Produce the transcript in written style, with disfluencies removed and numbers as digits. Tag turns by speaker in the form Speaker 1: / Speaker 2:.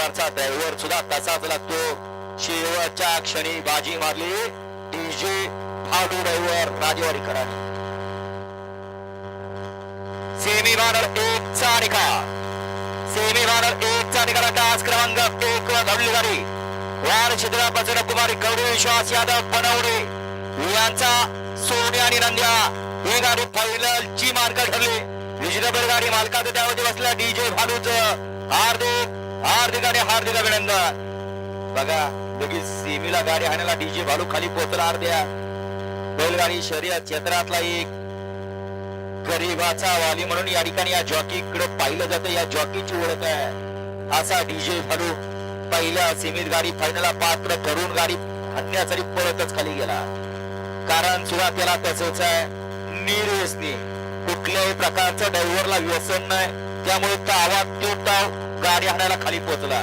Speaker 1: ड्रायव्हरचा ड्रायव्हर सुद्धा तसाच लागतो. शेवटच्या क्षणी बाजी मारली डीजे भालू ड्रायव्हर राजेवाडीकरांनी. सेमीफायनल 1 चा निकाल. सेमीफायनल 1 चा निकाल. तास क्रमांक 1 वर धावली गाडी वार चित्रापासून कुमारी गौरी विश्वास यादव बनवणे यांचा सोने आणि नंद्या ही गाडी फायनलची मार्क ठरली. विजेतेपद गाडी मालकाचं त्यामध्ये बसला डीजे भालूच हार्दिक आणि हार्दिक अभिनंदन. बघा लगेच सेमीला गाडी हाणायला डीजे भालू खाली पोहोचला. अर्ध्या बैलगाडी शर्यत क्षेत्रातला एक गरीबाचा वाली म्हणून या ठिकाणी या जॉकी कडे पाहिलं जातं. या जॉकीची ओळख आहे असा डीजे भालू पहिल्या सीमित गाडी फायनलला पात्र ठरून गाडी हाणण्यासाठी पळतच खाली गेला. कारण सुरुवातीला तसंच आहे निर्व्यसनी कुठल्याही प्रकारचं ड्रायव्हरला व्यसन नाही त्यामुळे तावात तो गाडी हाणायला खाली पोहोचला.